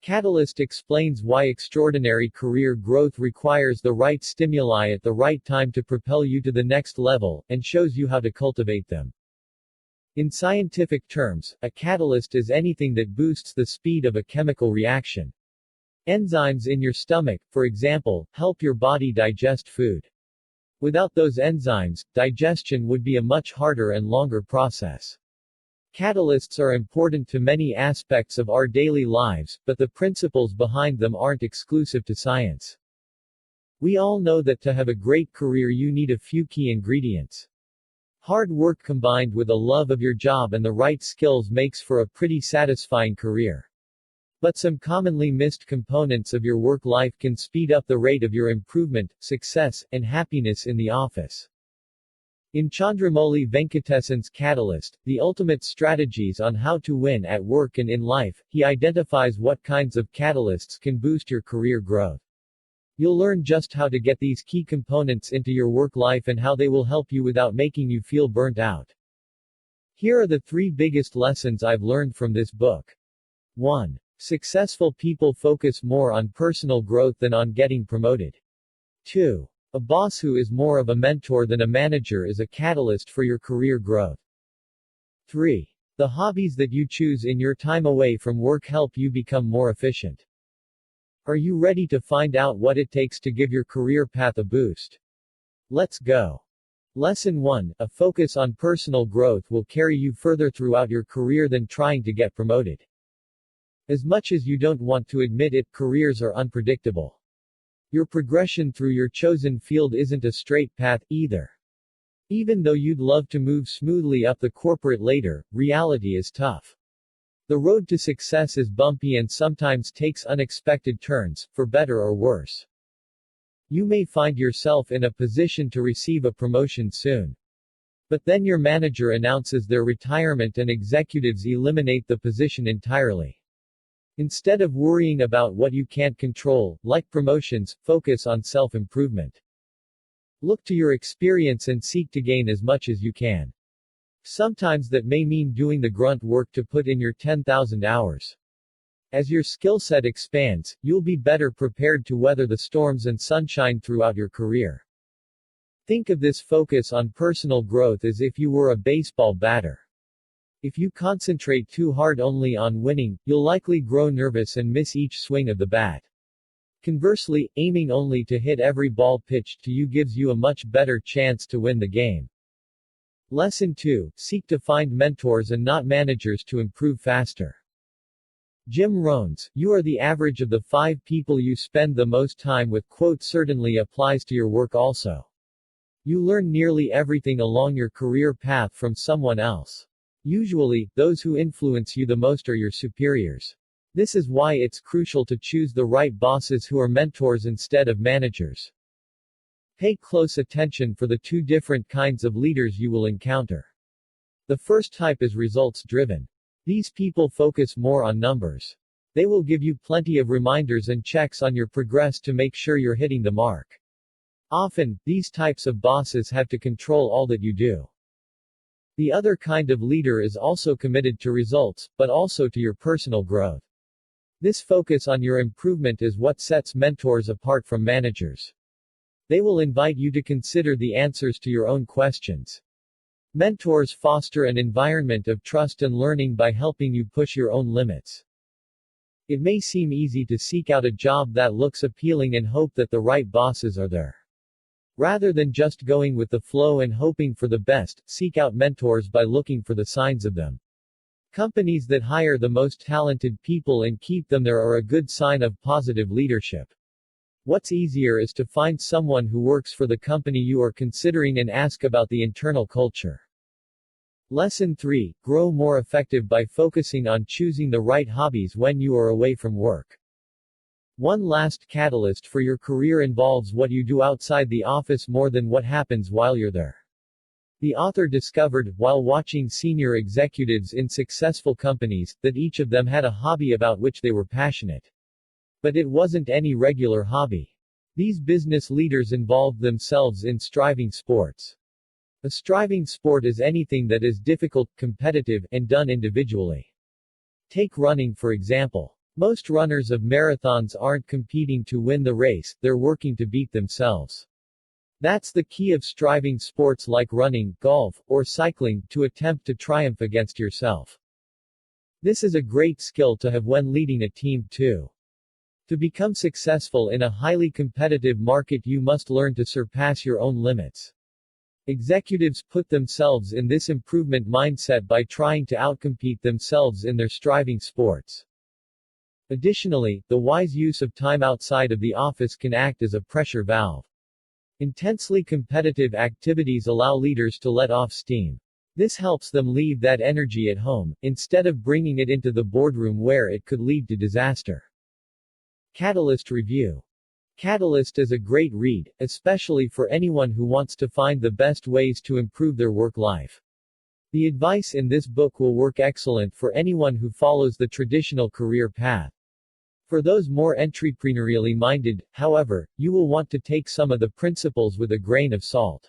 Catalyst explains why extraordinary career growth requires the right stimuli at the right time to propel you to the next level, and shows you how to cultivate them. In scientific terms, a catalyst is anything that boosts the speed of a chemical reaction. Enzymes in your stomach, for example, help your body digest food. Without those enzymes, digestion would be a much harder and longer process. Catalysts are important to many aspects of our daily lives, but the principles behind them aren't exclusive to science. We all know that to have a great career you need a few key ingredients. Hard work combined with a love of your job and the right skills makes for a pretty satisfying career. But some commonly missed components of your work life can speed up the rate of your improvement, success, and happiness in the office. In Chandramouli Venkatesan's Catalyst, The Ultimate Strategies on How to Win at Work and in Life, he identifies what kinds of catalysts can boost your career growth. You'll learn just how to get these key components into your work life and how they will help you without making you feel burnt out. Here are the 3 biggest lessons I've learned from this book. 1. Successful people focus more on personal growth than on getting promoted. 2. A boss who is more of a mentor than a manager is a catalyst for your career growth. 3. The hobbies that you choose in your time away from work help you become more efficient. Are you ready to find out what it takes to give your career path a boost? Let's go. Lesson 1. A focus on personal growth will carry you further throughout your career than trying to get promoted. As much as you don't want to admit it, careers are unpredictable. Your progression through your chosen field isn't a straight path, either. Even though you'd love to move smoothly up the corporate ladder, reality is tough. The road to success is bumpy and sometimes takes unexpected turns, for better or worse. You may find yourself in a position to receive a promotion soon. But then your manager announces their retirement and executives eliminate the position entirely. Instead of worrying about what you can't control, like promotions, focus on self-improvement. Look to your experience and seek to gain as much as you can. Sometimes that may mean doing the grunt work to put in your 10,000 hours. As your skill set expands, you'll be better prepared to weather the storms and sunshine throughout your career. Think of this focus on personal growth as if you were a baseball batter. If you concentrate too hard only on winning, you'll likely grow nervous and miss each swing of the bat. Conversely, aiming only to hit every ball pitched to you gives you a much better chance to win the game. Lesson 2. Seek to find mentors and not managers to improve faster. Jim Rohn's, "You are the average of the 5 people you spend the most time with" quote certainly applies to your work also. You learn nearly everything along your career path from someone else. Usually, those who influence you the most are your superiors. This is why it's crucial to choose the right bosses who are mentors instead of managers. Pay close attention for the 2 different kinds of leaders you will encounter. The first type is results-driven. These people focus more on numbers. They will give you plenty of reminders and checks on your progress to make sure you're hitting the mark. Often, these types of bosses have to control all that you do. The other kind of leader is also committed to results, but also to your personal growth. This focus on your improvement is what sets mentors apart from managers. They will invite you to consider the answers to your own questions. Mentors foster an environment of trust and learning by helping you push your own limits. It may seem easy to seek out a job that looks appealing and hope that the right bosses are there. Rather than just going with the flow and hoping for the best, seek out mentors by looking for the signs of them. Companies that hire the most talented people and keep them there are a good sign of positive leadership. What's easier is to find someone who works for the company you are considering and ask about the internal culture. Lesson 3. Grow more effective by focusing on choosing the right hobbies when you are away from work. One last catalyst for your career involves what you do outside the office more than what happens while you're there. The author discovered, while watching senior executives in successful companies, that each of them had a hobby about which they were passionate. But it wasn't any regular hobby. These business leaders involved themselves in striving sports. A striving sport is anything that is difficult, competitive, and done individually. Take running for example. Most runners of marathons aren't competing to win the race, they're working to beat themselves. That's the key of striving sports like running, golf, or cycling, to attempt to triumph against yourself. This is a great skill to have when leading a team too. To become successful in a highly competitive market, you must learn to surpass your own limits. Executives put themselves in this improvement mindset by trying to outcompete themselves in their striving sports. Additionally, the wise use of time outside of the office can act as a pressure valve. Intensely competitive activities allow leaders to let off steam. This helps them leave that energy at home, instead of bringing it into the boardroom where it could lead to disaster. Catalyst Review. Catalyst is a great read, especially for anyone who wants to find the best ways to improve their work life. The advice in this book will work excellent for anyone who follows the traditional career path. For those more entrepreneurially minded, however, you will want to take some of the principles with a grain of salt.